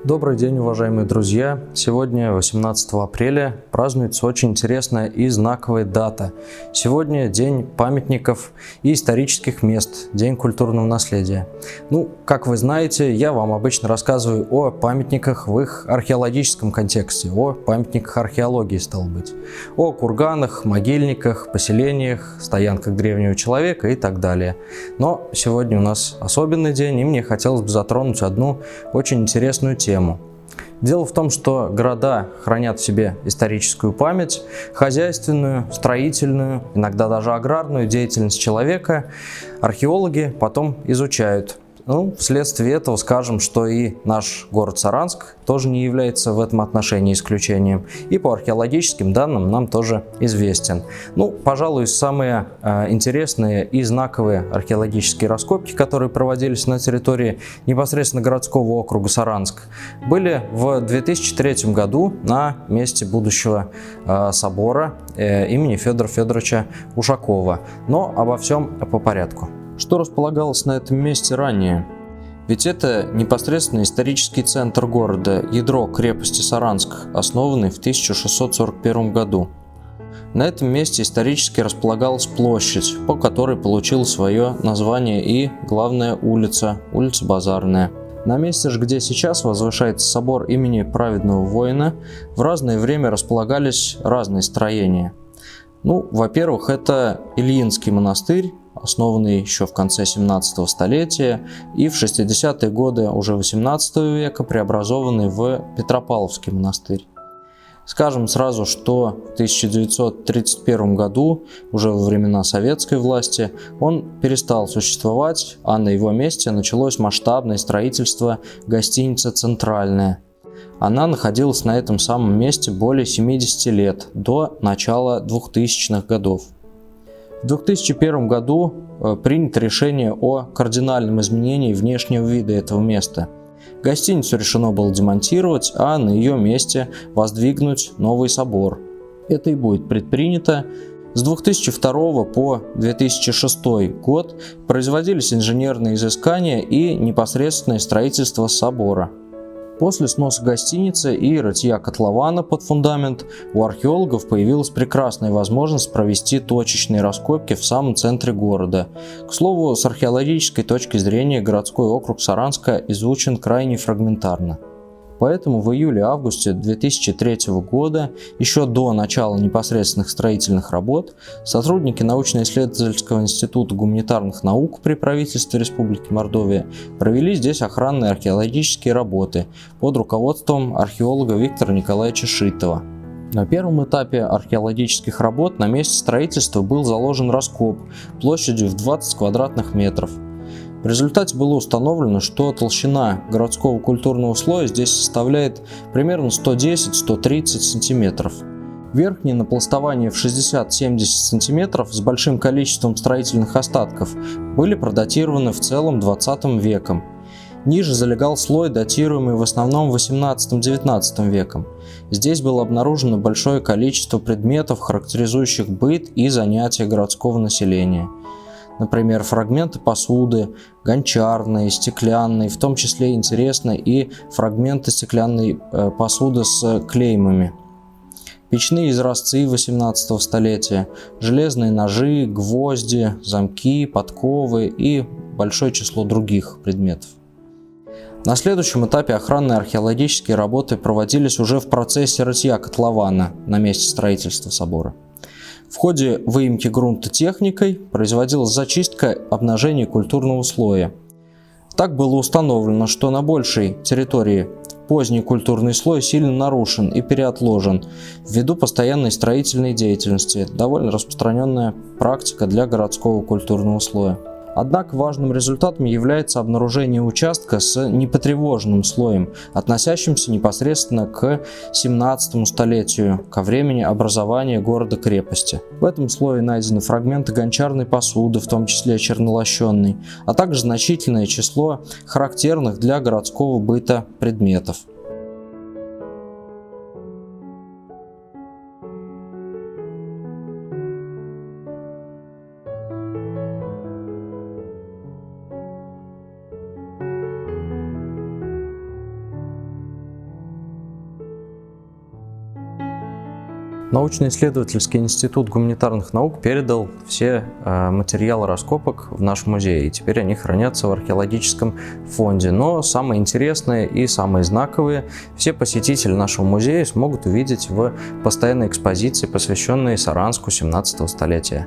Добрый день, уважаемые друзья! Сегодня, 18 апреля, празднуется очень интересная и знаковая дата. Сегодня День памятников и исторических мест, День культурного наследия. Как вы знаете, я вам обычно рассказываю о памятниках в их археологическом контексте, о памятниках археологии, стало быть, о курганах, могильниках, поселениях, стоянках древнего человека и так далее. Но сегодня у нас особенный день, и мне хотелось бы затронуть одну очень интересную тему. Дело в том, что города хранят в себе историческую память, хозяйственную, строительную, иногда даже аграрную деятельность человека археологи потом изучают. Вследствие этого скажем, что и наш город Саранск тоже не является в этом отношении исключением. И по археологическим данным нам тоже известен. Пожалуй, самые интересные и знаковые археологические раскопки, которые проводились на территории непосредственно городского округа Саранск, были в 2003 году на месте будущего собора имени Федора Федоровича Ушакова. Но обо всем по порядку. Что располагалось на этом месте ранее? Ведь это непосредственно исторический центр города, ядро крепости Саранск, основанный в 1641 году. На этом месте исторически располагалась площадь, по которой получила свое название и главная улица Базарная. На месте же, где сейчас возвышается собор имени праведного воина, в разное время располагались разные строения. Во-первых, это Ильинский монастырь, основанный еще в конце 17 столетия и в 60-е годы уже 18 века преобразованный в Петропавловский монастырь. Скажем сразу, что в 1931 году, уже во времена советской власти, он перестал существовать, а на его месте началось масштабное строительство гостиницы «Центральная». Она находилась на этом самом месте более 70 лет, до начала 2000-х годов. В 2001 году принято решение о кардинальном изменении внешнего вида этого места. Гостиницу решено было демонтировать, а на ее месте воздвигнуть новый собор. Это и будет предпринято. С 2002 по 2006 год производились инженерные изыскания и непосредственное строительство собора. После сноса гостиницы и рытья котлована под фундамент у археологов появилась прекрасная возможность провести точечные раскопки в самом центре города. К слову, с археологической точки зрения городской округ Саранска изучен крайне фрагментарно. Поэтому в июле-августе 2003 года, еще до начала непосредственных строительных работ, сотрудники научно-исследовательского института гуманитарных наук при правительстве Республики Мордовия провели здесь охранные археологические работы под руководством археолога Виктора Николаевича Шитова. На первом этапе археологических работ на месте строительства был заложен раскоп площадью в 20 квадратных метров. В результате было установлено, что толщина городского культурного слоя здесь составляет примерно 110-130 см. Верхнее напластование в 60-70 см с большим количеством строительных остатков были продатированы в целом 20 веком. Ниже залегал слой, датируемый в основном 18-19 веком. Здесь было обнаружено большое количество предметов, характеризующих быт и занятия городского населения. Например, фрагменты посуды, гончарной, стеклянной, в том числе интересны и фрагменты стеклянной посуды с клеймами. Печные изразцы 18 столетия, железные ножи, гвозди, замки, подковы и большое число других предметов. На следующем этапе охранные археологические работы проводились уже в процессе рытья котлована на месте строительства собора. В ходе выемки грунта техникой производилась зачистка обнажения культурного слоя. Так было установлено, что на большей территории поздний культурный слой сильно нарушен и переотложен ввиду постоянной строительной деятельности, довольно распространенная практика для городского культурного слоя. Однако важным результатом является обнаружение участка с непотревоженным слоем, относящимся непосредственно к 17 столетию, ко времени образования города-крепости. В этом слое найдены фрагменты гончарной посуды, в том числе чернолощенной, а также значительное число характерных для городского быта предметов. Научно-исследовательский институт гуманитарных наук передал все материалы раскопок в наш музей, и теперь они хранятся в археологическом фонде. Но самые интересные и самые знаковые все посетители нашего музея смогут увидеть в постоянной экспозиции, посвященной Саранску 17 столетия.